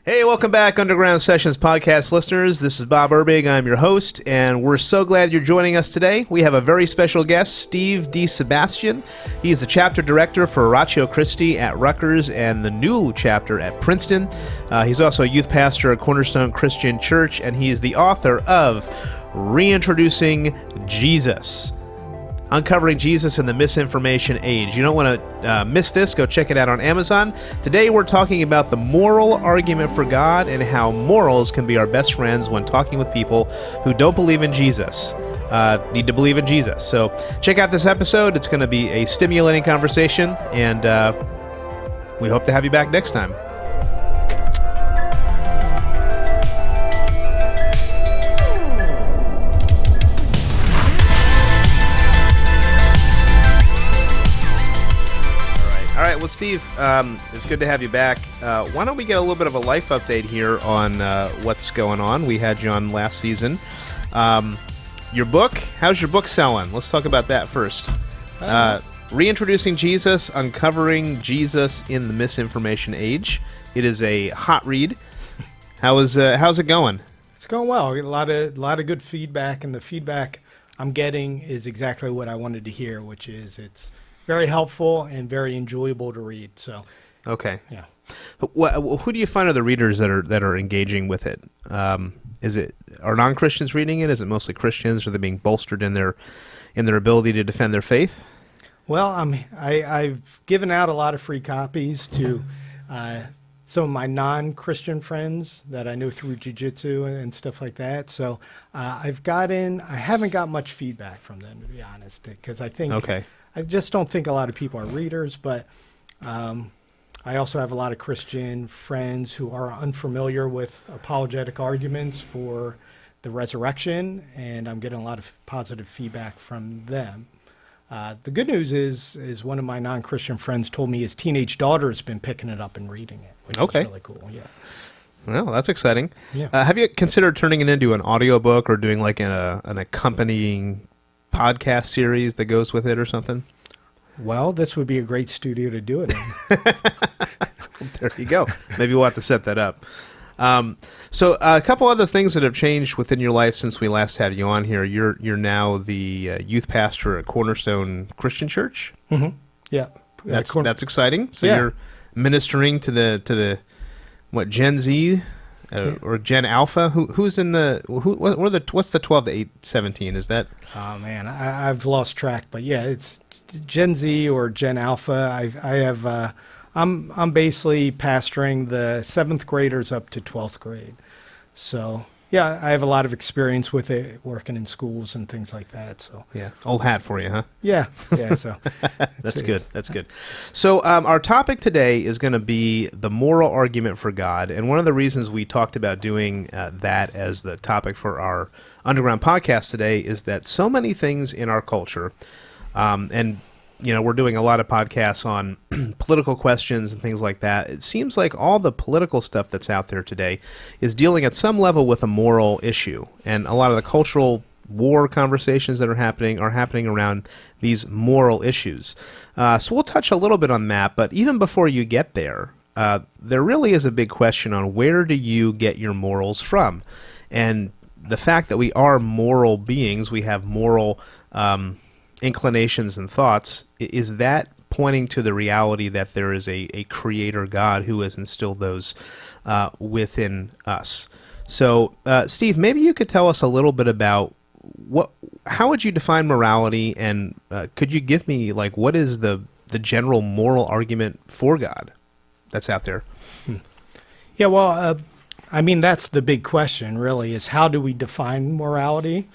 Hey, welcome back, Underground Sessions podcast listeners. This is Bob Urbig. I'm your host, and we're so glad you're joining us today. We have a very special guest, Steve DiSebastian. He is the chapter director for Christi at Rutgers and the new chapter at Princeton. He's also a youth pastor at Cornerstone Christian Church, and he is the author of Reintroducing Jesus. Uncovering Jesus in the Misinformation Age. You don't want to miss this. Go check it out on Amazon. Today we're talking about the moral argument for God and how morals can be our best friends when talking with people who don't believe in Jesus. Need to believe in Jesus. So check out this episode. It's going to be a stimulating conversation, and we hope to have you back next time. Well, Steve, it's good to have you back. Why don't we get a little bit of a life update here on what's going on? We had you on last season. Your book, how's your book selling? Let's talk about that first. Reintroducing Jesus, Uncovering Jesus in the Misinformation Age. It is a hot read. How's it going? It's going well. I get a lot of good feedback, and the feedback I'm getting is exactly what I wanted to hear, which is it's very helpful and very enjoyable to read. So, okay, yeah. Who do you find are the readers that are engaging with it? Are non-Christians reading it? Is it mostly Christians? Are they being bolstered in their ability to defend their faith? Well, I've given out a lot of free copies to some of my non-Christian friends that I know through JiuJitsu and stuff like that. So I haven't got much feedback from them, to be honest, because I think I just don't think a lot of people are readers, but I also have a lot of Christian friends who are unfamiliar with apologetic arguments for the resurrection, and I'm getting a lot of positive feedback from them. The good news is one of my non-Christian friends told me his teenage daughter has been picking it up and reading it, which is really cool. Yeah. Well, that's exciting. Yeah. Have you considered turning it into an audiobook or doing like an accompanying podcast series that goes with it or something? Well, this would be a great studio to do it in. There you go. Maybe we'll have to set that up. So a couple other things that have changed within your life since we last had you on here. You're now the youth pastor at Cornerstone Christian Church. Mm-hmm. Yeah, that's exciting. So you're ministering to the what, Gen Z or Gen Alpha? Who's in the what's the 12 to 17? Is that? Oh man, I've lost track. But yeah, it's Gen Z or Gen Alpha. I'm basically pastoring the 7th graders up to 12th grade. So yeah, I have a lot of experience with it, working in schools and things like that. So yeah, old hat for you, huh? Yeah. So That's good. That's good. So our topic today is going to be the moral argument for God, and one of the reasons we talked about doing that as the topic for our Underground podcast today is that so many things in our culture, and we're doing a lot of podcasts on political questions and things like that. It seems like all the political stuff that's out there today is dealing at some level with a moral issue. And a lot of the cultural war conversations that are happening around these moral issues. So we'll touch a little bit on that. But even before you get there, there really is a big question on where do you get your morals from? And the fact that we are moral beings, we have moral inclinations and thoughts, is that pointing to the reality that there is a creator God who has instilled those within us. So, Steve, maybe you could tell us a little bit about how would you define morality, and could you give me what is the general moral argument for God that's out there? Yeah, well, that's the big question, really, is how do we define morality?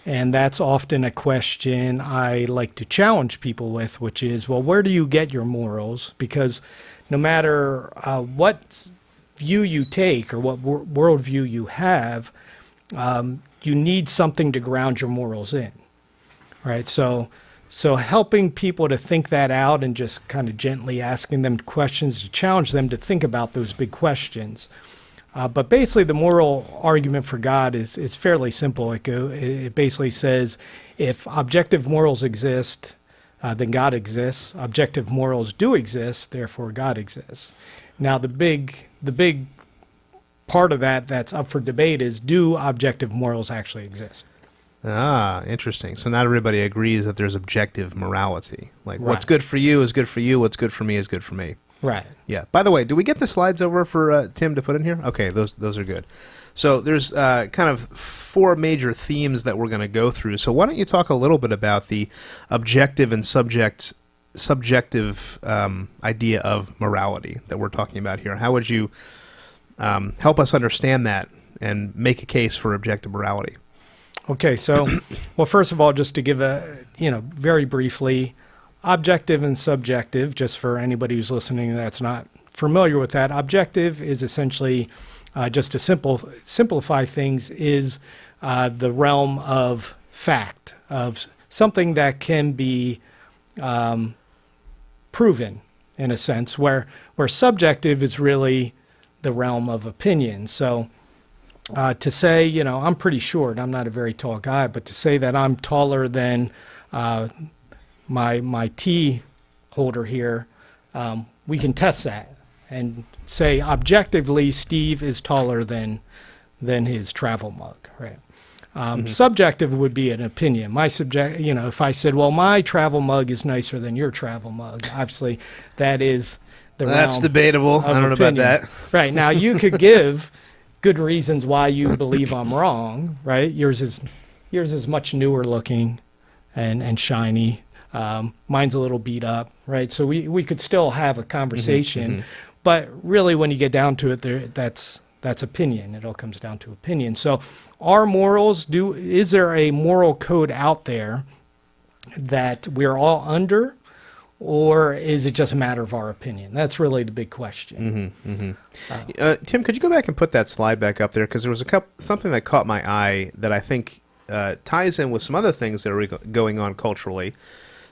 And that's often a question I like to challenge people with, which is, well, where do you get your morals? Because no matter what view you take or what worldview you have, you need something to ground your morals in, right? So helping people to think that out and just kind of gently asking them questions to challenge them to think about those big questions. But basically, the moral argument for God is fairly simple. It basically says, if objective morals exist, then God exists. Objective morals do exist, therefore God exists. Now, the big part of that that's up for debate is, do objective morals actually exist? Ah, interesting. So not everybody agrees that there's objective morality. Like, Right. what's good for you is good for you. What's good for me is good for me. Right. Yeah. By the way, do we get the slides over for Tim to put in here? Okay, those are good. So there's kind of four major themes that we're going to go through. So why don't you talk a little bit about the objective and subjective idea of morality that we're talking about here? How would you help us understand that and make a case for objective morality? Okay, so, well, first of all, just to give very briefly, objective and subjective, just for anybody who's listening that's not familiar with that, objective is essentially, just to simplify things, is the realm of fact, of something that can be proven, in a sense, where subjective is really the realm of opinion. So, to say, I'm pretty short, I'm not a very tall guy, but to say that I'm taller than my tea holder here, we can test that and say objectively Steve is taller than his travel mug, right? Subjective would be an opinion. My if I said, well, my travel mug is nicer than your travel mug, obviously that is That's debatable. I don't know about that. Right. Now, you could give good reasons why you believe I'm wrong, right? Yours is much newer looking and shiny. Mine's a little beat up, right? So we could still have a conversation, but really when you get down to it, that's opinion. It all comes down to opinion. So our morals, is there a moral code out there that we're all under, or is it just a matter of our opinion? That's really the big question. Tim, could you go back and put that slide back up there? Because there was something that caught my eye that I think ties in with some other things that are going on culturally.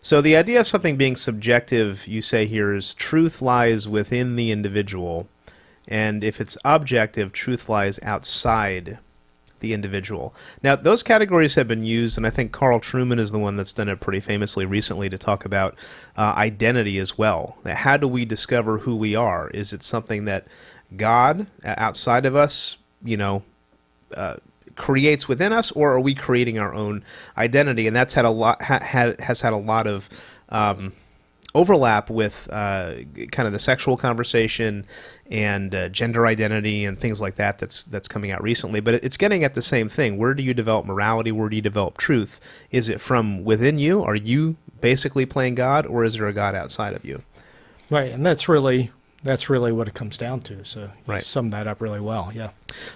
So the idea of something being subjective, you say here, is truth lies within the individual. And if it's objective, truth lies outside the individual. Now, those categories have been used, and I think Carl Trueman is the one that's done it pretty famously recently to talk about identity as well. How do we discover who we are? Is it something that God, outside of us, creates within us, or are we creating our own identity? And that's had a lot has had a lot of overlap with kind of the sexual conversation and gender identity and things like that that's coming out recently. But it's getting at the same thing. Where do you develop morality? Where do you develop truth? Is it from within you? Are you basically playing God, or is there a God outside of you? Right, and that's really what it comes down to. So you summed that up really well. Yeah.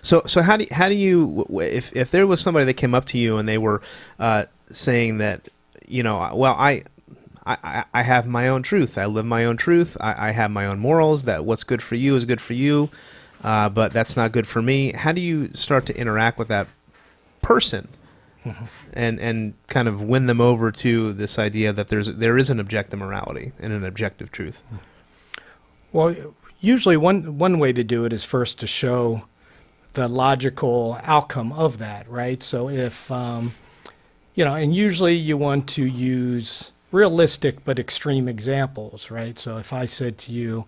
So how do you if there was somebody that came up to you and they were saying that, well, I have my own truth. I live my own truth. I have my own morals, that what's good for you is good for you, but that's not good for me. How do you start to interact with that person and kind of win them over to this idea that there is an objective morality and an objective truth? Well, usually one way to do it is first to show the logical outcome of that, right? So if, and usually you want to use realistic but extreme examples, right? So if I said to you,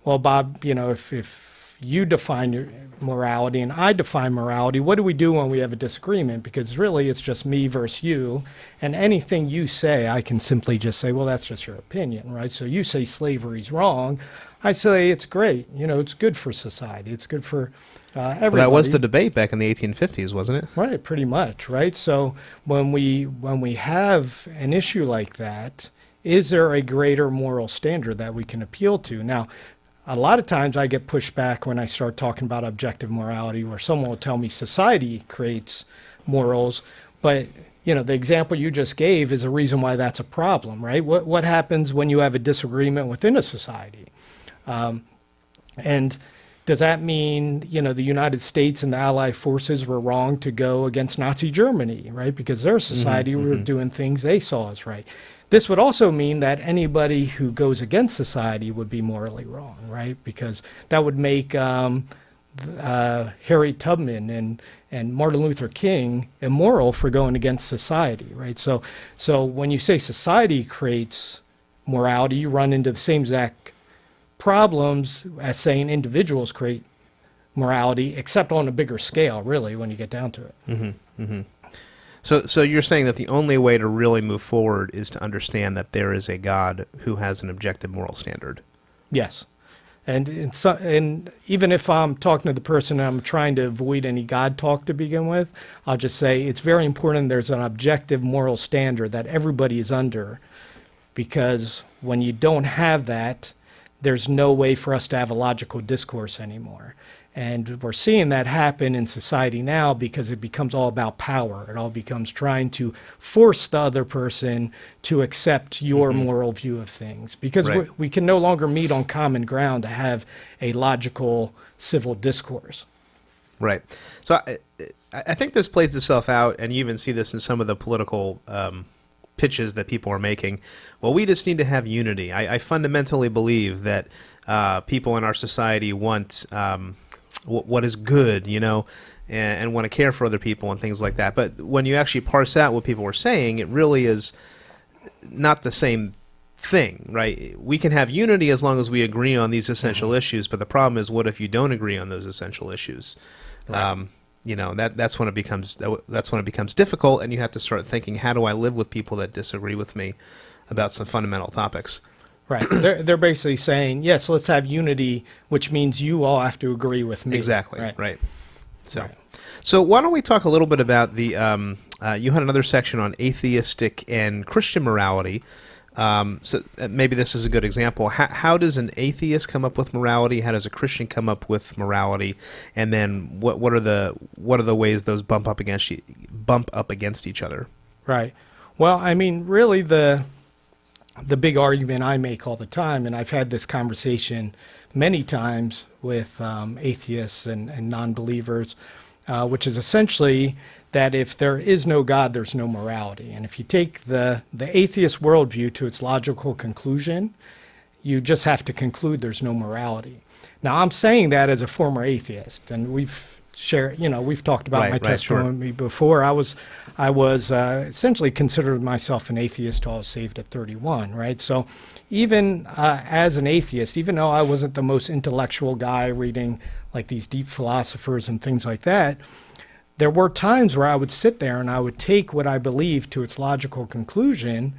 well, Bob, if you define your morality and I define morality, what do we do when we have a disagreement? Because really it's just me versus you, and anything you say, I can simply just say, well, that's just your opinion, right? So you say slavery's wrong. I say it's great. It's good for society. It's good for everybody. Well, that was the debate back in the 1850s, wasn't it? Right, pretty much, right? So when we have an issue like that, is there a greater moral standard that we can appeal to? Now, a lot of times I get pushed back when I start talking about objective morality, where someone will tell me society creates morals, but the example you just gave is a reason why that's a problem, right? What happens when you have a disagreement within a society? And does that mean, the United States and the Allied forces were wrong to go against Nazi Germany, right? Because their society were doing things they saw as right. This would also mean that anybody who goes against society would be morally wrong, right? Because that would make Harriet Tubman and Martin Luther King immoral for going against society, right? So when you say society creates morality, you run into the same exact problems as saying individuals create morality, except on a bigger scale, really, when you get down to it. So you're saying that the only way to really move forward is to understand that there is a God who has an objective moral standard. Yes. And even if I'm talking to the person and I'm trying to avoid any God talk to begin with, I'll just say it's very important there's an objective moral standard that everybody is under, because when you don't have that, there's no way for us to have a logical discourse anymore. And we're seeing that happen in society now because it becomes all about power. It all becomes trying to force the other person to accept your moral view of things, because Right. we can no longer meet on common ground to have a logical civil discourse. Right. So I think this plays itself out, and you even see this in some of the political pitches that people are making. Well, we just need to have unity. I fundamentally believe that people in our society want what is good, and want to care for other people and things like that. But when you actually parse out what people are saying, it really is not the same thing, right? We can have unity as long as we agree on these essential issues, but the problem is, what if you don't agree on those essential issues? Right. That's when it becomes difficult, and you have to start thinking, how do I live with people that disagree with me about some fundamental topics? Right. They're basically saying, yes, let's have unity, which means you all have to agree with me. Exactly. Right. Right. So, Right. so why don't we talk a little bit about the? You had another section on atheistic and Christian morality. So maybe this is a good example. How does an atheist come up with morality? How does a Christian come up with morality? And then what are the ways those bump up against each other? Right. Well, I mean, really the big argument I make all the time, and I've had this conversation many times with atheists and non-believers, which is essentially that if there is no God, there's no morality. And if you take the atheist worldview to its logical conclusion, you just have to conclude there's no morality. Now, I'm saying that as a former atheist, and we've talked about my testimony before. I was essentially considered myself an atheist till I was saved at 31, right? So even as an atheist, even though I wasn't the most intellectual guy reading like these deep philosophers and things like that, there were times where I would sit there and I would take what I believed to its logical conclusion,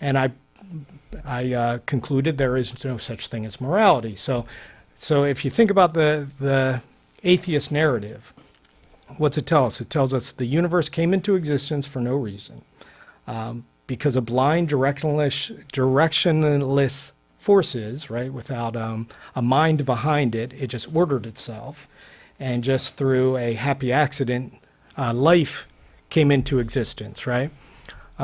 and I concluded there is no such thing as morality. So if you think about the Atheist Narrative, what's it tell us? It tells us the universe came into existence for no reason, because of blind, directionless forces, right? Without a mind behind it, it just ordered itself, and just through a happy accident, life came into existence, right?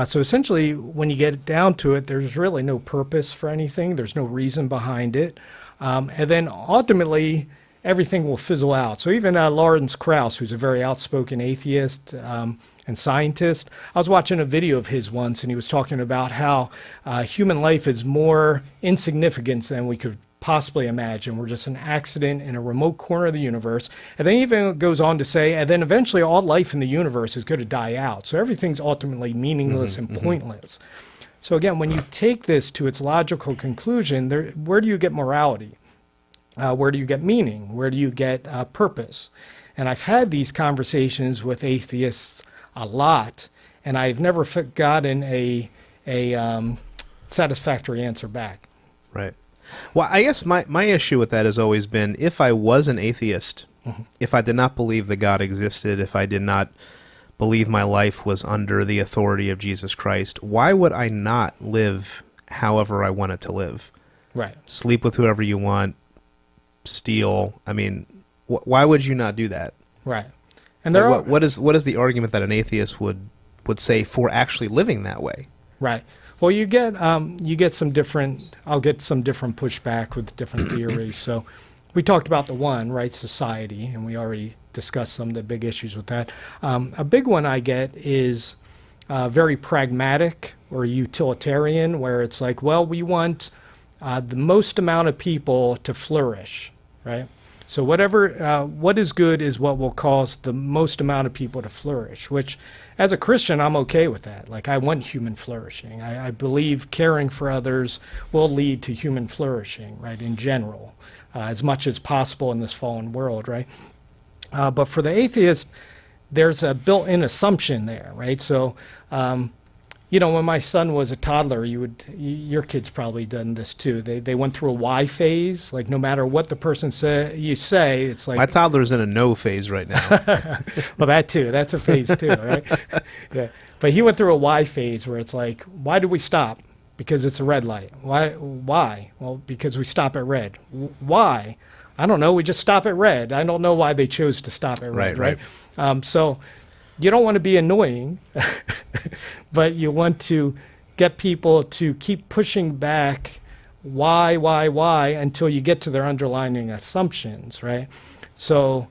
So essentially, when you get down to it, there's really no purpose for anything. There's no reason behind it, and then ultimately, everything will fizzle out. So even Lawrence Krauss, who's a very outspoken atheist and scientist, I was watching a video of his once, and he was talking about how human life is more insignificant than we could possibly imagine. We're just an accident in a remote corner of the universe. And then he even goes on to say, and then eventually all life in the universe is going to die out. So everything's ultimately meaningless and pointless. So again, when you take this to its logical conclusion, where do you get morality? Where do you get meaning? Where do you get purpose? And I've had these conversations with atheists a lot, and I've never gotten a satisfactory answer back. Right. Well, I guess my issue with that has always been, if I was an atheist, if I did not believe that God existed, if I did not believe my life was under the authority of Jesus Christ, why would I not live however I wanted to live? Right. Sleep with whoever you want, steal. I mean, why would you not do that? Right. And there are, what is the argument that an atheist would say for actually living that way? Right. Well, you get some different. I'll get some different pushback with different theories. So, we talked about the one, right, society, and we already discussed some of the big issues with that. A big one I get is very pragmatic or utilitarian, where it's like, well, we want the most amount of people to flourish, right? So what is good is what will cause the most amount of people to flourish, which as a Christian, I'm okay with that. Like, I want human flourishing. I believe caring for others will lead to human flourishing, right, in general, as much as possible in this fallen world, right? But for the atheist, there's a built-in assumption there, right? So, when my son was a toddler, your kids probably done this too. They went through a why phase. Like no matter what the person you say, it's like My toddler's in a no phase right now. well, that too. That's a phase too, right? Yeah. But he went through a why phase where it's like, why do we stop? Because it's a red light. Why? Why? Well, because we stop at red. Why? I don't know. We just stop at red. I don't know why they chose to stop at red, Right. So you don't want to be annoying, but you want to get people to keep pushing back why until you get to their underlying assumptions, right? So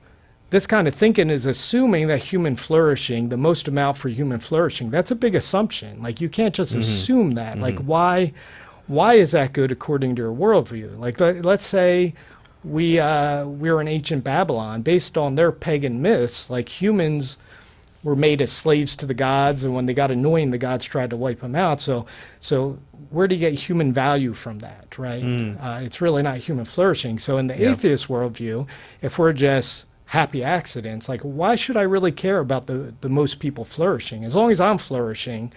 this kind of thinking is assuming that human flourishing, the most amount for human flourishing, that's a big assumption. Like you can't just assume that. Like why is that good according to your worldview? Like let's say we're in ancient Babylon. Based on their pagan myths, like humans were made as slaves to the gods, and when they got annoying, the gods tried to wipe them out. So where do you get human value from that, right? It's really not human flourishing. So in the atheist worldview, if we're just happy accidents, like why should I really care about the most people flourishing? As long as I'm flourishing,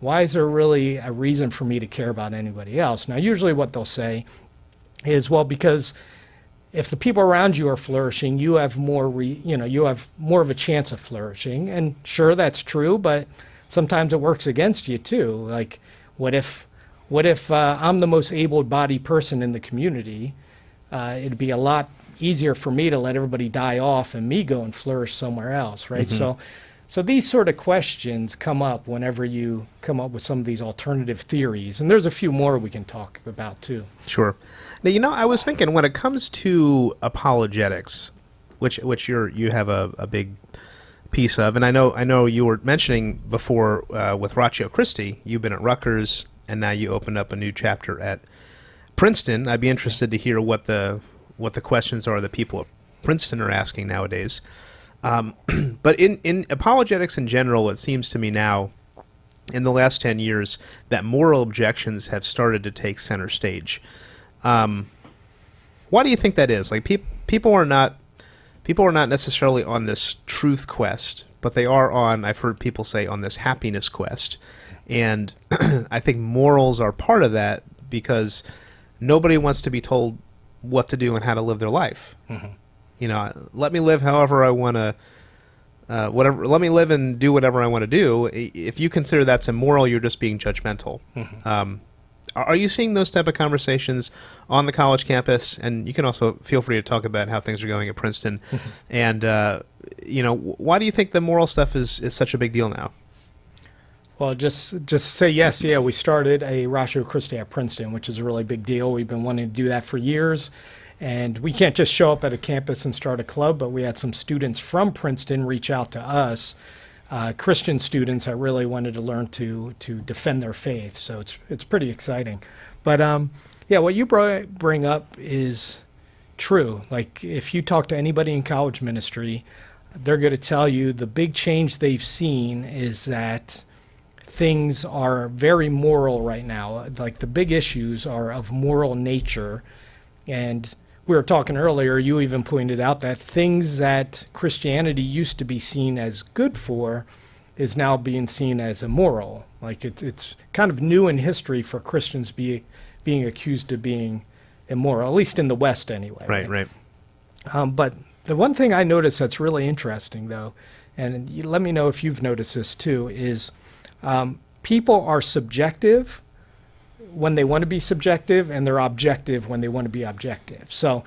why is there really a reason for me to care about anybody else? Now, usually what they'll say is, well, because if the people around you are flourishing, you have you have more of a chance of flourishing. And sure, that's true, but sometimes it works against you too. Like, what if I'm the most able-bodied person in the community? It'd be a lot easier for me to let everybody die off and me go and flourish somewhere else, right? So these sort of questions come up whenever you come up with some of these alternative theories, and there's a few more we can talk about too. Sure. Now, I was thinking when it comes to apologetics, which you have a big piece of, and I know you were mentioning before with Christi, you've been at Rutgers, and now you opened up a new chapter at Princeton. I'd be interested to hear what the questions are that people at Princeton are asking nowadays. But in apologetics in general, it seems to me now, in the last 10 years, that moral objections have started to take center stage. Why do you think that is? Like people are not necessarily on this truth quest, but they are on, I've heard people say, on this happiness quest. And I think morals are part of that because nobody wants to be told what to do and how to live their life. Let me live however I want to, let me live and do whatever I want to do. If you consider that's immoral, you're just being judgmental. Are you seeing those type of conversations on the college campus? And you can also feel free to talk about how things are going at Princeton. And, why do you think the moral stuff is such a big deal now? Well, just say yes. Yeah, we started a Ratio Christi at Princeton, which is a really big deal. We've been wanting to do that for years. And we can't just show up at a campus and start a club, but we had some students from Princeton reach out to us, Christian students that really wanted to learn to defend their faith. So it's pretty exciting. But what you bring up is true. Like if you talk to anybody in college ministry, they're going to tell you the big change they've seen is that things are very moral right now. Like the big issues are of moral nature. And we were talking earlier, you even pointed out that things that Christianity used to be seen as good for is now being seen as immoral. Like it's kind of new in history for Christians being accused of being immoral, at least in the West anyway. Right. But the one thing I noticed that's really interesting, though, and you let me know if you've noticed this too, is people are subjective when they want to be subjective, and they're objective when they want to be objective. So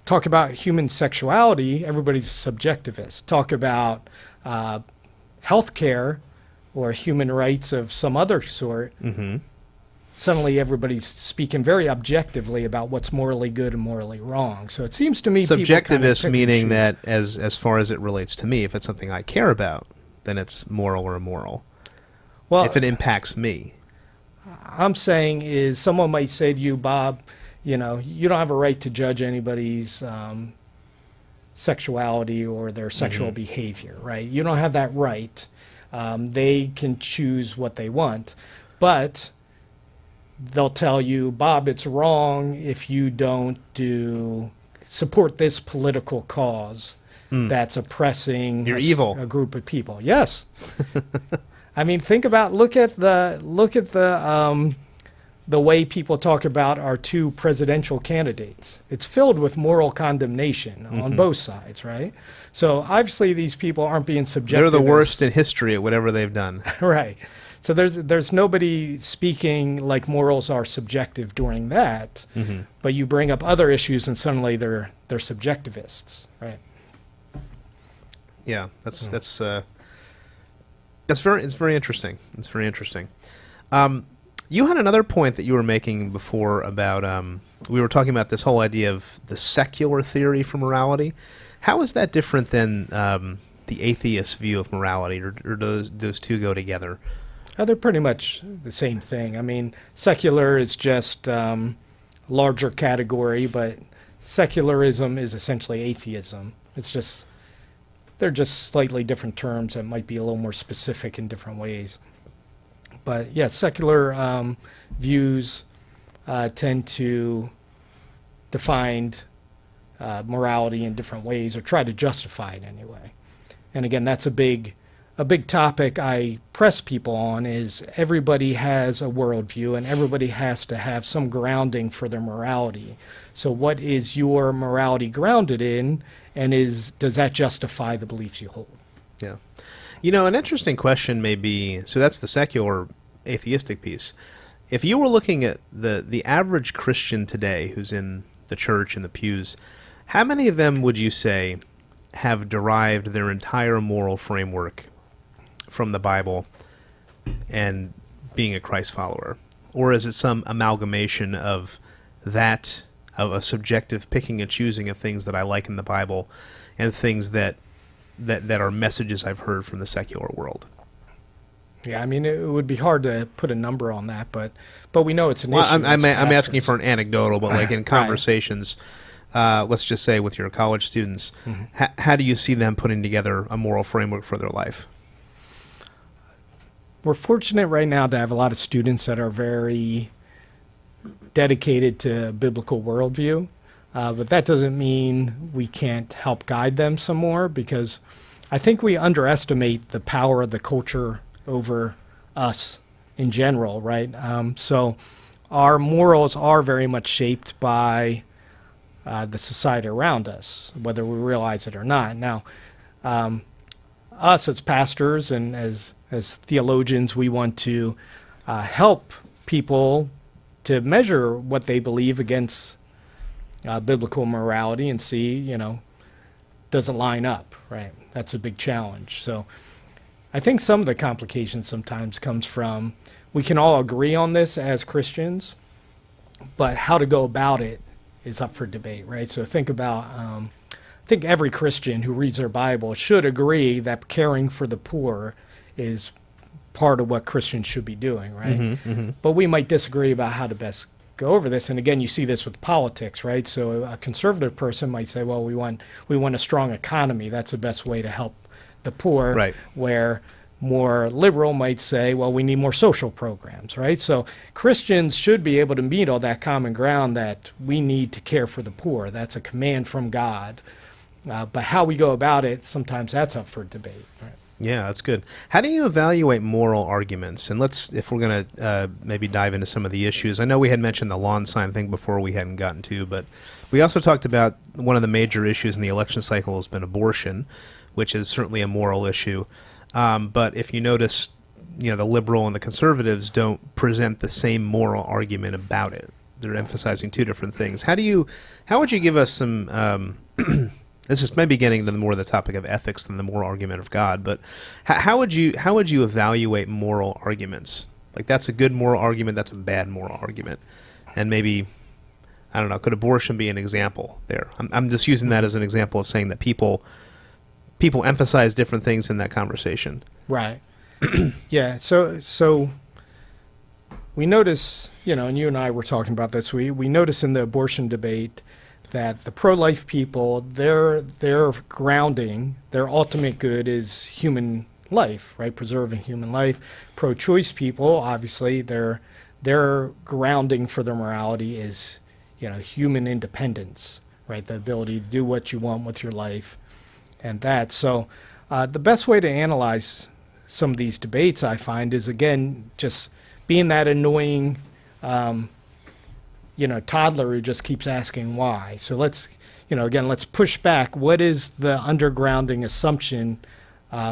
talk about human sexuality, everybody's subjectivist. Talk about healthcare or human rights of some other sort. Suddenly everybody's speaking very objectively about what's morally good and morally wrong. So it seems to me subjectivist meaning that as far as it relates to me, if it's something I care about, then it's moral or immoral. Well, if it impacts me. I'm saying is someone might say to you, Bob, you don't have a right to judge anybody's sexuality or their sexual behavior, right? You don't have that right. They can choose what they want, but they'll tell you, Bob, it's wrong if you don't support this political cause. that's oppressing You're evil. a group of people. Yes. I mean, look at the way people talk about our two presidential candidates. It's filled with moral condemnation on both sides, right? So obviously these people aren't being subjective. They're the worst in history at whatever they've done. Right. So there's nobody speaking like morals are subjective during that, but you bring up other issues and suddenly they're subjectivists, right? Yeah, it's very interesting. It's very interesting. You had another point that you were making before about we were talking about this whole idea of the secular theory for morality. How is that different than the atheist view of morality, or those two go together? They're pretty much the same thing. I mean, secular is just larger category, but secularism is essentially atheism. They're just slightly different terms that might be a little more specific in different ways. But yeah, secular views tend to define morality in different ways, or try to justify it anyway. And again, that's a big topic I press people on, is everybody has a worldview and everybody has to have some grounding for their morality. So what is your morality grounded in, and does that justify the beliefs you hold? Yeah. You know, an interesting question may be, so that's the secular atheistic piece. If you were looking at the average Christian today who's in the church, in the pews, how many of them would you say have derived their entire moral framework from the Bible and being a Christ follower? Or is it some amalgamation of that, of a subjective picking and choosing of things that I like in the Bible and things that are messages I've heard from the secular world? Yeah, I mean, it would be hard to put a number on that, but we know it's an issue. I'm asking for an anecdotal, but like in conversations, let's just say with your college students, how do you see them putting together a moral framework for their life? We're fortunate right now to have a lot of students that are very dedicated to biblical worldview, but that doesn't mean we can't help guide them some more, because I think we underestimate the power of the culture over us in general, right? So our morals are very much shaped by the society around us, whether we realize it or not. Now, us as pastors and as theologians, we want to help people to measure what they believe against biblical morality and see, does it line up, right? That's a big challenge. So I think some of the complications sometimes comes from, we can all agree on this as Christians, but how to go about it is up for debate, right? So think about, I think every Christian who reads their Bible should agree that caring for the poor is part of what Christians should be doing, right? But we might disagree about how to best go over this. And again, you see this with politics, right? So a conservative person might say, well, we want a strong economy. That's the best way to help the poor, right? Where more liberal might say, well, we need more social programs, right? So Christians should be able to meet all that common ground that we need to care for the poor. That's a command from God. But how we go about it, sometimes that's up for debate, right? Yeah, that's good. How do you evaluate moral arguments? And if we're going to maybe dive into some of the issues. I know we had mentioned the lawn sign thing before we hadn't gotten to, but we also talked about one of the major issues in the election cycle has been abortion, which is certainly a moral issue. But if you notice, the liberal and the conservatives don't present the same moral argument about it. They're emphasizing two different things. How would you give us some, this is maybe getting into more of the topic of ethics than the moral argument of God, but how would you evaluate moral arguments? Like, that's a good moral argument, that's a bad moral argument. And maybe, I don't know, could abortion be an example there? I'm just using that as an example of saying that people emphasize different things in that conversation. Right. Yeah. So we notice, and you and I were talking about this, we notice in the abortion debate that the pro-life people, their grounding, their ultimate good is human life, right? Preserving human life. Pro-choice people, obviously, their grounding for their morality is, human independence, right? The ability to do what you want with your life. and that. So the best way to analyze some of these debates, I find, is, again, just being that annoying toddler who just keeps asking why. So let's push back. What is the undergrounding assumption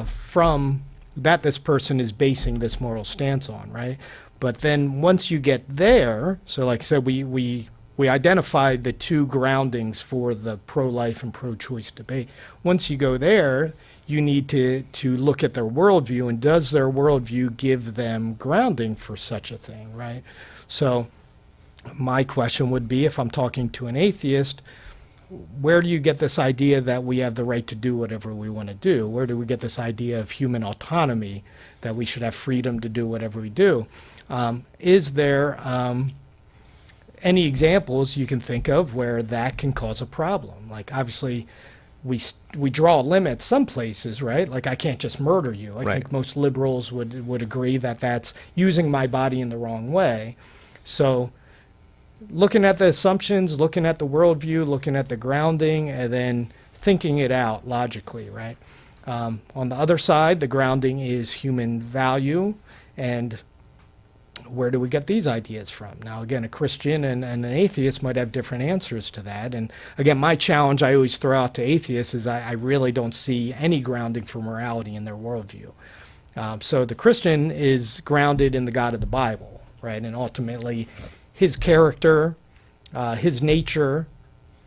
from that this person is basing this moral stance on, right? But then once you get there, so like I said, we identified the two groundings for the pro-life and pro-choice debate. Once you go there, you need to look at their worldview, and does their worldview give them grounding for such a thing, right? So my question would be, if I'm talking to an atheist, where do you get this idea that we have the right to do whatever we want to do? Where do we get this idea of human autonomy, that we should have freedom to do whatever we do? Is there any examples you can think of where that can cause a problem? Like, obviously, we draw a limit some places, right? Like, I can't just murder you. I think most liberals would agree that that's using my body in the wrong way. So looking at the assumptions, looking at the worldview, looking at the grounding, and then thinking it out logically, right? On the other side, the grounding is human value, and where do we get these ideas from? Now, again, a Christian and an atheist might have different answers to that. And again, my challenge I always throw out to atheists is I really don't see any grounding for morality in their worldview. So the Christian is grounded in the God of the Bible, right? And ultimately, his character, his nature,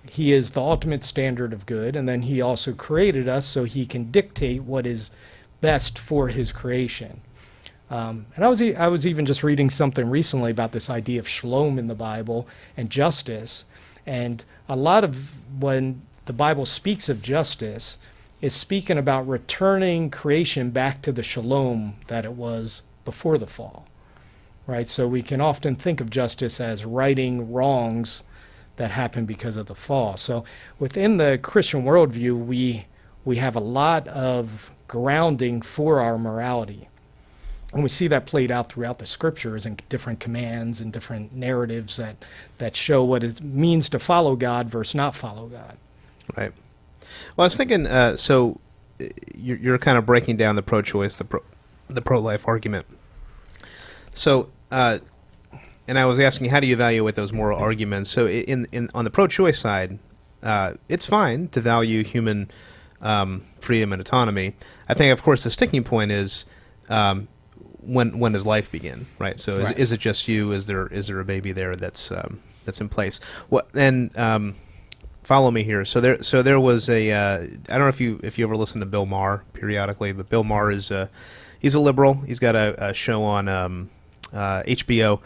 he is the ultimate standard of good. And then he also created us so he can dictate what is best for his creation. And I was even just reading something recently about this idea of shalom in the Bible and justice. And a lot of when the Bible speaks of justice, is speaking about returning creation back to the shalom that it was before the fall, right? So we can often think of justice as righting wrongs that happened because of the fall. So within the Christian worldview, we have a lot of grounding for our morality. And we see that played out throughout the scriptures and different commands and different narratives that show what it means to follow God versus not follow God. Right. Well, I was thinking, so you're kind of breaking down the pro-choice, the pro-life argument. So, and I was asking, how do you evaluate those moral arguments? So, on the pro-choice side, it's fine to value human freedom and autonomy. I think, of course, the sticking point is when does life begin, right? So, is it just you? Is there a baby there that's in place? What and follow me here. So there was a I don't know if you ever listen to Bill Maher periodically, but Bill Maher is he's a liberal. He's got a show on HBO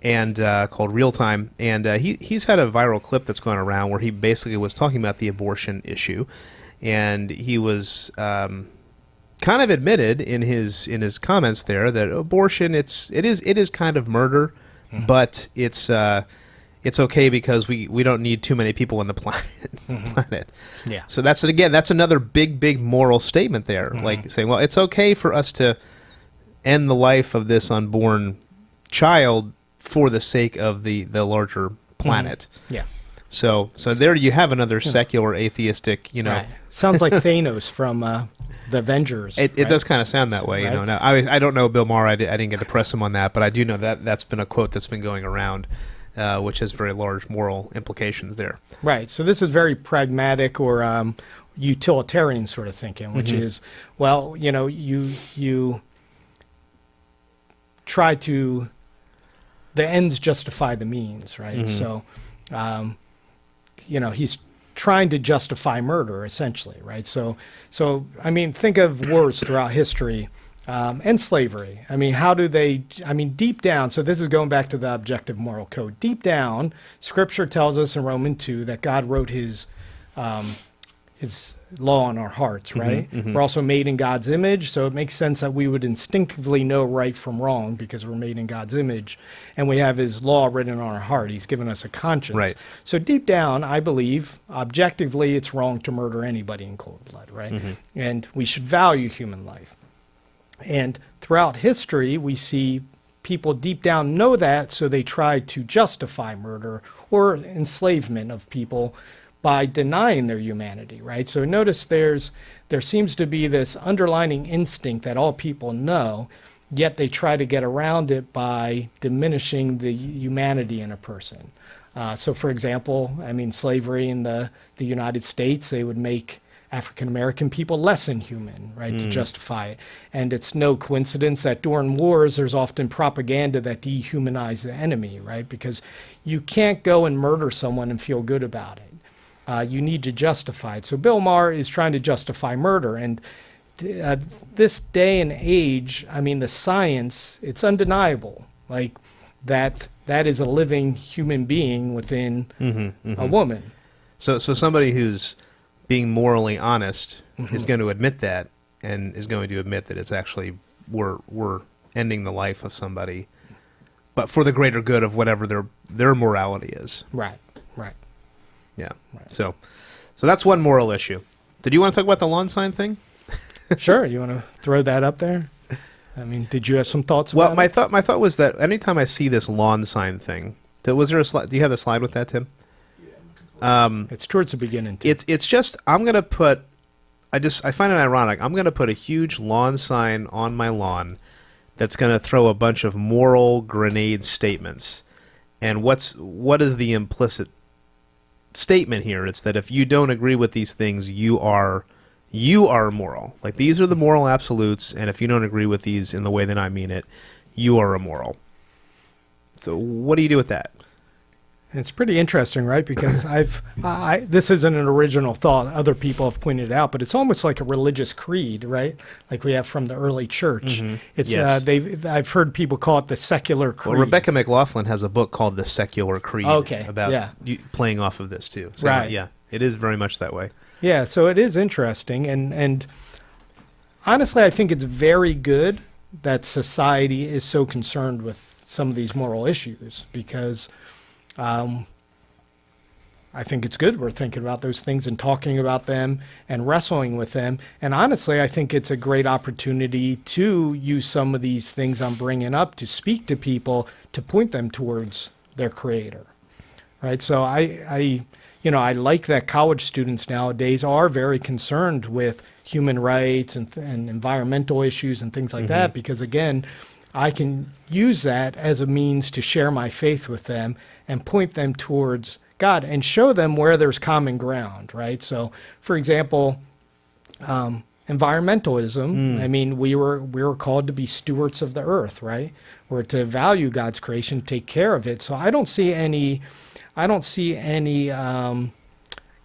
and called Real Time, and he's had a viral clip that's gone around where he basically was talking about the abortion issue, and he was kind of admitted in his comments there that abortion it is kind of murder, but it's okay because we don't need too many people on the planet. Yeah. So that's another big moral statement there, like saying, well, it's okay for us to end the life of this unborn child for the sake of the larger planet. Yeah. So there you have another secular atheistic, Right. Sounds like Thanos from the Avengers. It does kind of sound that way, Right. Now, I don't know Bill Maher. I didn't get to press him on that, but I do know that that's been a quote that's been going around, which has very large moral implications there. Right. So this is very pragmatic or utilitarian sort of thinking, which is, well, you try to, the ends justify the means, right? So, he's trying to justify murder, essentially, right? So I mean, think of wars throughout history and slavery. I mean, deep down, so this is going back to the objective moral code. Deep down, Scripture tells us in Romans 2 that God wrote his law in our hearts, right? We're also made in God's image, so it makes sense that we would instinctively know right from wrong because we're made in God's image, and we have his law written on our heart. He's given us a conscience. Right. So deep down, I believe, objectively, it's wrong to murder anybody in cold blood, right? And we should value human life. And throughout history, we see people deep down know that, so they try to justify murder or enslavement of people by denying their humanity, right? So notice there seems to be this underlying instinct that all people know, yet they try to get around it by diminishing the humanity in a person. So for example, I mean, slavery in the United States, they would make African American people less inhuman, right, to justify it. And it's no coincidence that during wars, there's often propaganda that dehumanize the enemy, right? Because you can't go and murder someone and feel good about it. You need to justify it. So Bill Maher is trying to justify murder. And this day and age, I mean, the science, it's undeniable, like that is a living human being within a woman. So somebody who's being morally honest is going to admit that, and is going to admit that it's actually we're ending the life of somebody, but for the greater good of whatever their morality is. Right. Yeah. Right. So that's one moral issue. Did you want to talk about the lawn sign thing? Sure. You want to throw that up there? I mean, did you have some thoughts about Well, it? my thought was that anytime I see this lawn sign thing, was there a slide? Do you have the slide with that, Tim? It's towards the beginning. Too. It's just I'm gonna put. I find it ironic. I'm gonna put a huge lawn sign on my lawn that's gonna throw a bunch of moral grenade statements. And what is the implicit statement here? It's that if you don't agree with these things, you are immoral. Like, these are the moral absolutes, and if you don't agree with these in the way that I mean it, you are immoral. So what do you do with that? It's pretty interesting, right? Because this isn't an original thought. Other people have pointed it out, but it's almost like a religious creed, right? Like we have from the early church. It's Yes. I've heard people call it the secular creed. Well, Rebecca McLaughlin has a book called The Secular Creed. Okay, About yeah. playing off of this too. So, Right. Yeah, it is very much that way. Yeah, so it is interesting, and honestly, I think it's very good that society is so concerned with some of these moral issues, because I think it's good we're thinking about those things and talking about them and wrestling with them. And honestly, I think it's a great opportunity to use some of these things I'm bringing up to speak to people, to point them towards their creator, right? So I like that college students nowadays are very concerned with human rights and environmental issues and things like that, because again, I can use that as a means to share my faith with them and point them towards God and show them where there's common ground, right? So, for example, environmentalism, I mean, we were called to be stewards of the earth, right? We're to value God's creation, take care of it. So I don't see any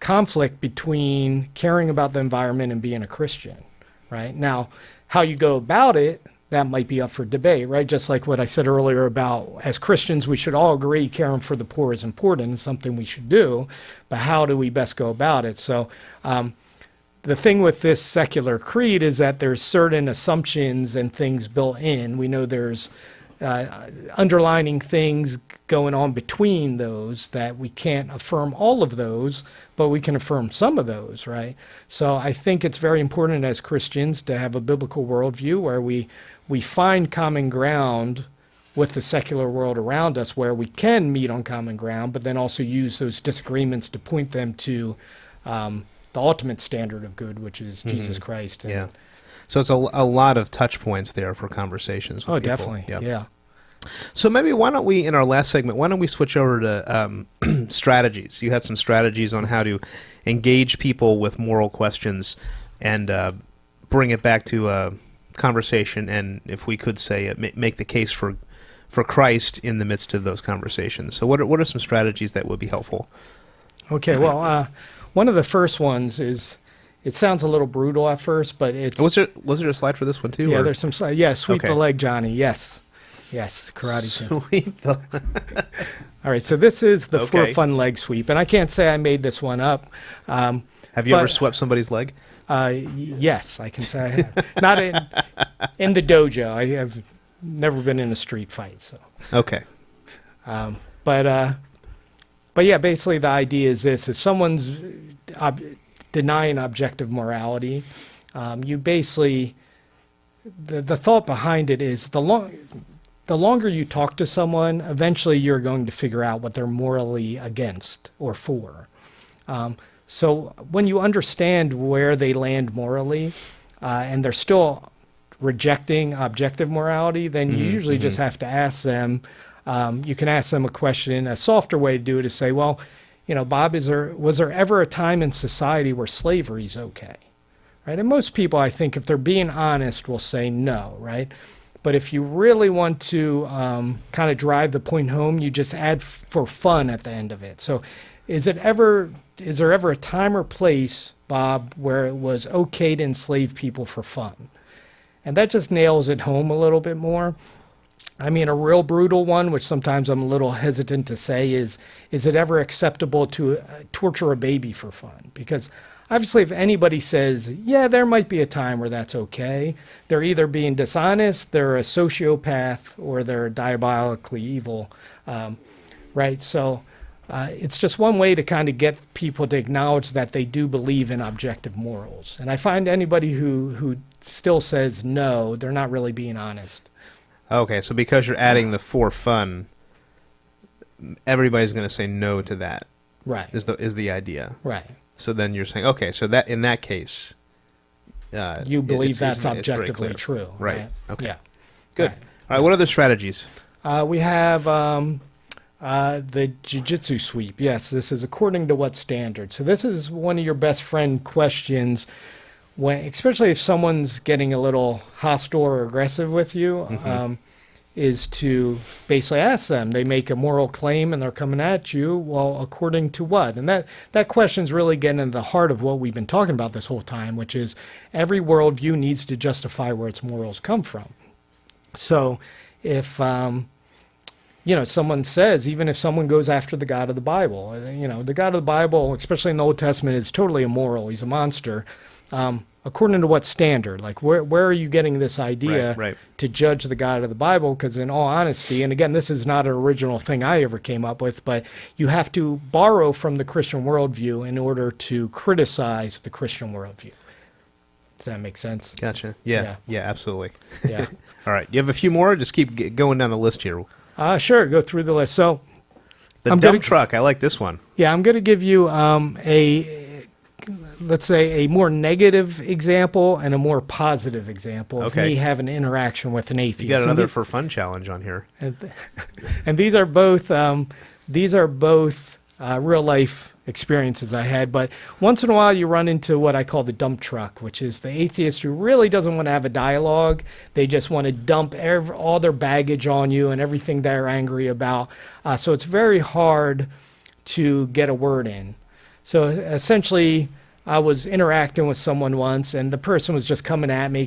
conflict between caring about the environment and being a Christian, right? Now, how you go about it, that might be up for debate, right? Just like what I said earlier about, as Christians, we should all agree caring for the poor is important and something we should do, but how do we best go about it? So the thing with this secular creed is that there's certain assumptions and things built in. We know there's underlining things going on between those, that we can't affirm all of those, but we can affirm some of those, right? So I think it's very important as Christians to have a biblical worldview where we find common ground with the secular world around us, where we can meet on common ground, but then also use those disagreements to point them to the ultimate standard of good, which is Jesus Christ. Yeah. So it's a lot of touch points there for conversations with people. Definitely. Yep. Yeah. So maybe why don't we, in our last segment, why don't we switch over to strategies? You had some strategies on how to engage people with moral questions and bring it back to a conversation, and if we could say, make the case for Christ in the midst of those conversations. So what are some strategies that would be helpful? Okay, well, one of the first ones is, it sounds a little brutal at first, but it's... Was there a slide for this one too? Yeah, or? there's some slide. Yeah, sweep Okay. the leg, Johnny. Yes, karate kid. Sweep the... All right, so this is the Okay. for fun leg sweep, and I can't say I made this one up. Have you ever swept somebody's leg? Yes, I can say I have. Not in the dojo. I have never been in a street fight. So, Okay. but yeah, basically the idea is this: if someone's denying objective morality, you basically the thought behind it is the longer you talk to someone, eventually you're going to figure out what they're morally against or for. So when you understand where they land morally, and they're still rejecting objective morality, then you usually just have to ask them. You can ask them a question. A softer way to do it is say, well, Bob, was there ever a time in society where slavery is okay? Right? And most people, I think, if they're being honest, will say no, right? But if you really want to kind of drive the point home, you just add for fun at the end of it. So is there ever a time or place, Bob, where it was okay to enslave people for fun? And that just nails it home a little bit more. I mean, a real brutal one, which sometimes I'm a little hesitant to say, is it ever acceptable to torture a baby for fun? Because obviously, if anybody says, yeah, there might be a time where that's okay, they're either being dishonest, they're a sociopath, or they're diabolically evil, right? So it's just one way to kind of get people to acknowledge that they do believe in objective morals. And I find anybody who still says no, they're not really being honest. Okay, so because you're adding the for fun, everybody's going to say no to that. Right. Is the idea. Right. So then you're saying, okay, so that in that case, you believe that's it's very objectively clear. true. Right. Okay. Yeah. Good. Right. All right. What other strategies? We have the JiuJitsu sweep. Yes, this is according to what standard. So this is one of your best friend questions, especially if someone's getting a little hostile or aggressive with you. Is to basically ask them. They make a moral claim and they're coming at you. Well, according to what? And that question's really getting into the heart of what we've been talking about this whole time, which is every worldview needs to justify where its morals come from. So if someone says, even if someone goes after the God of the Bible, the God of the Bible, especially in the Old Testament, is totally immoral. He's a monster. According to what standard? Like, where are you getting this idea Right. to judge the God of the Bible? Because in all honesty, and again, this is not an original thing I ever came up with, but you have to borrow from the Christian worldview in order to criticize the Christian worldview. Does that make sense? Gotcha. Yeah, absolutely. Yeah. All right. You have a few more? Just keep going down the list here. Sure, go through the list. So, The dump truck. I like this one. Yeah, I'm going to give you let's say, a more negative example and a more positive example of me having an interaction with an atheist. You got another for fun challenge on here. And these are both real life experiences I had. But once in a while, you run into what I call the dump truck, which is the atheist who really doesn't want to have a dialogue. They just want to dump all their baggage on you and everything they're angry about. So it's very hard to get a word in. So essentially, I was interacting with someone once, and the person was just coming at me,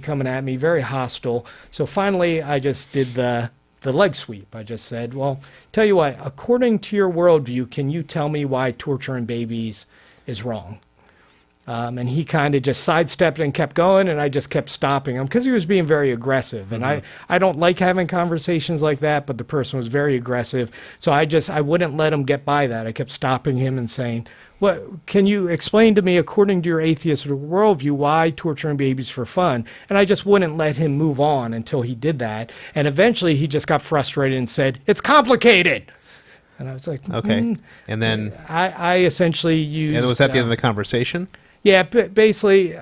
very hostile. So finally, I just did the leg sweep. I just said, well, tell you what, according to your worldview, can you tell me why torturing babies is wrong? And he kind of just sidestepped and kept going, and I just kept stopping him because he was being very aggressive. And I don't like having conversations like that, but the person was very aggressive. So I wouldn't let him get by that. I kept stopping him and saying, what can you explain to me, according to your atheist worldview, why torturing babies for fun? And I just wouldn't let him move on until he did that. And eventually he just got frustrated and said, it's complicated. And I was like, okay. And then I essentially used. And was that the end of the conversation? Yeah, basically,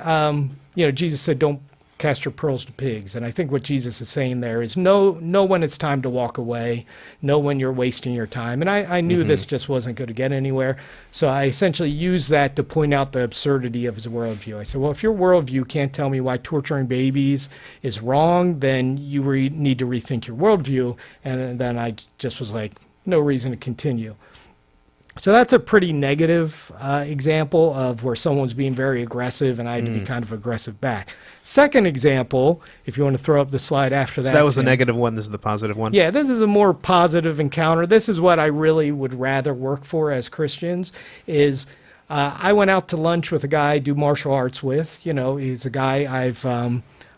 Jesus said, don't cast your pearls to pigs. And I think what Jesus is saying there is know when it's time to walk away, know when you're wasting your time. And I knew this just wasn't going to get anywhere. So I essentially used that to point out the absurdity of his worldview. I said, well, if your worldview can't tell me why torturing babies is wrong, then you need to rethink your worldview. And then I just was like, no reason to continue. So that's a pretty negative example of where someone's being very aggressive and I had to be kind of aggressive back. Second example, if you want to throw up the slide after that. So that was the negative one. This is the positive one? Yeah, this is a more positive encounter. This is what I really would rather work for as Christians is I went out to lunch with a guy I do martial arts with. He's a guy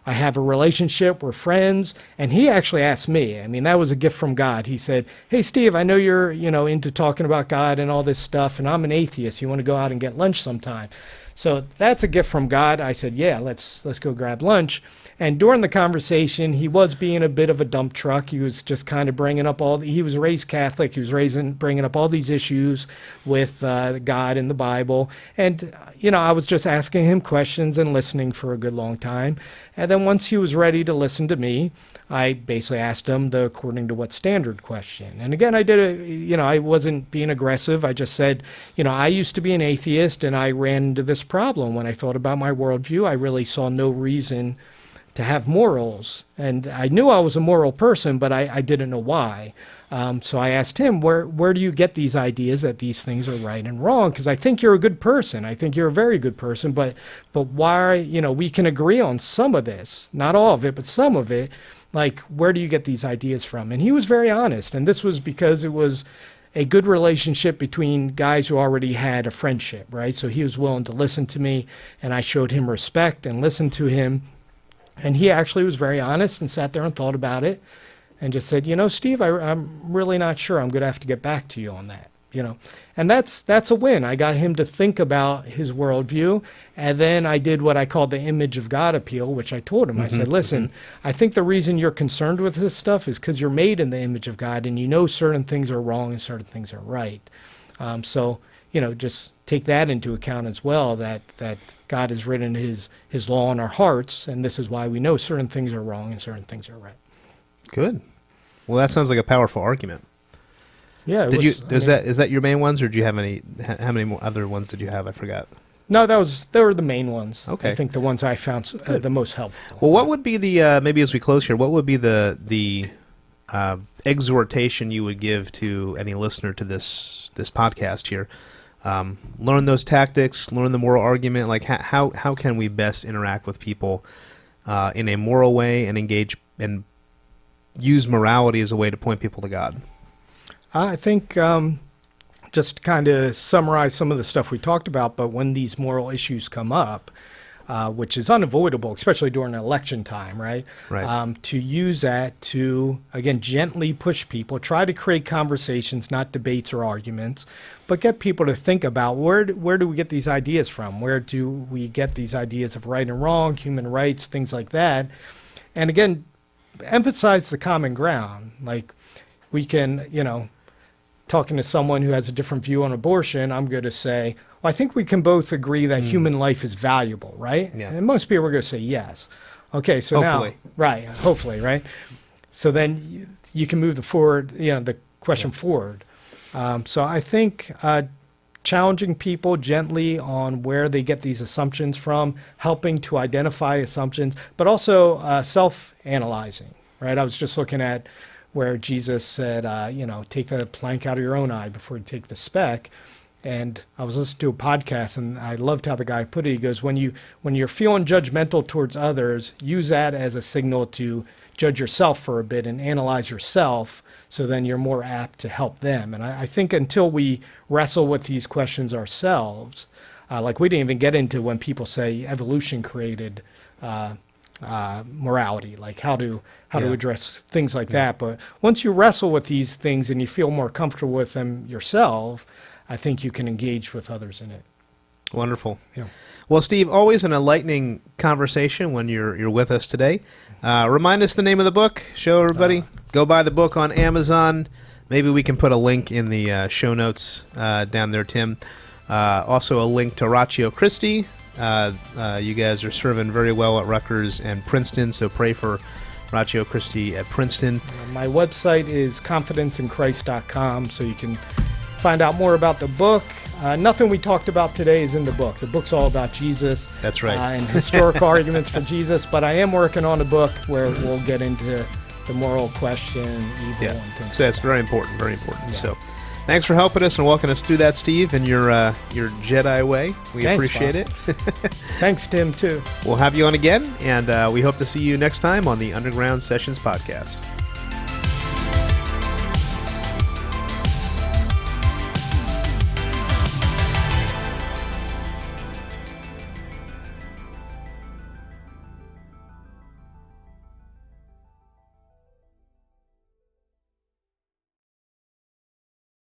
I have a relationship, we're friends, and he actually asked me. I mean, that was a gift from God. He said, hey, Steve, I know you're, into talking about God and all this stuff, and I'm an atheist. You want to go out and get lunch sometime? So that's a gift from God. I said, yeah, let's go grab lunch. And during the conversation, he was being a bit of a dump truck. He was just kind of bringing up he was raised Catholic. He was bringing up all these issues with God and the Bible. And, I was just asking him questions and listening for a good long time. And then once he was ready to listen to me, I basically asked him the according to what standard question. And again, I did I wasn't being aggressive. I just said, I used to be an atheist and I ran into this problem. When I thought about my worldview, I really saw no reason to have morals. And I knew I was a moral person, but I didn't know why. So I asked him, where do you get these ideas that these things are right and wrong? Because I think you're a good person. I think you're a very good person, but why, we can agree on some of this, not all of it, but some of it. Like, where do you get these ideas from? And he was very honest. And this was because it was a good relationship between guys who already had a friendship, right? So he was willing to listen to me, and I showed him respect and listened to him. And he actually was very honest and sat there and thought about it and just said, Steve, I'm really not sure. I'm going to have to get back to you on that, And that's a win. I got him to think about his worldview. And then I did what I called the image of God appeal, which I told him. I said, listen, I think the reason you're concerned with this stuff is because you're made in the image of God and certain things are wrong and certain things are right. So just take that into account as well, that God has written his law in our hearts, and this is why we know certain things are wrong and certain things are right. Good. Well, that sounds like a powerful argument. Yeah. Is that your main ones, or do you have any? How many more other ones did you have? I forgot. No, they were the main ones. Okay. I think the ones I found the most helpful. Well, what would be the maybe as we close here? What would be the exhortation you would give to any listener to this podcast here? Learn those tactics, learn the moral argument. Like how can we best interact with people in a moral way and engage and use morality as a way to point people to God? I think just to kind of summarize some of the stuff we talked about, but when these moral issues come up, which is unavoidable, especially during election time, right? Right. To use that to, again, gently push people, try to create conversations, not debates or arguments, but get people to think about where do we get these ideas from? Where do we get these ideas of right and wrong, human rights, things like that? And again, emphasize the common ground. Like we can, talking to someone who has a different view on abortion, I'm going to say, well, I think we can both agree that human life is valuable, right? Yeah. And most people are going to say yes. Okay, so hopefully. Hopefully, right? So then you can move the question forward. So I think challenging people gently on where they get these assumptions from, helping to identify assumptions, but also self-analyzing, right? I was just looking at where Jesus said, take the plank out of your own eye before you take the speck. And I was listening to a podcast, and I loved how the guy put it. He goes, when you're feeling judgmental towards others, use that as a signal to judge yourself for a bit and analyze yourself, so then you're more apt to help them. And I think until we wrestle with these questions ourselves, like we didn't even get into when people say evolution created morality, like how to address things like that. But once you wrestle with these things and you feel more comfortable with them yourself, I think you can engage with others in it. Wonderful. Yeah. Well, Steve, always an enlightening conversation when you're with us today. Remind us the name of the book. Show everybody. Go buy the book on Amazon. Maybe we can put a link in the show notes down there, Tim. Also a link to Ratio Christi. You guys are serving very well at Rutgers and Princeton, so pray for Ratio Christi at Princeton. My website is confidenceinchrist.com, so you can find out more about the book. Nothing we talked about today is in the book. The book's all about Jesus. That's right. And historical arguments for Jesus, but I am working on a book where we'll get into the moral question, evil, and things. So that's very important, very important. Yeah. So thanks for helping us and walking us through that, Steve, in your Jedi way. Thanks, appreciate Bob. it. Thanks, Tim, too. We'll have you on again, and we hope to see you next time on the Underground Sessions podcast.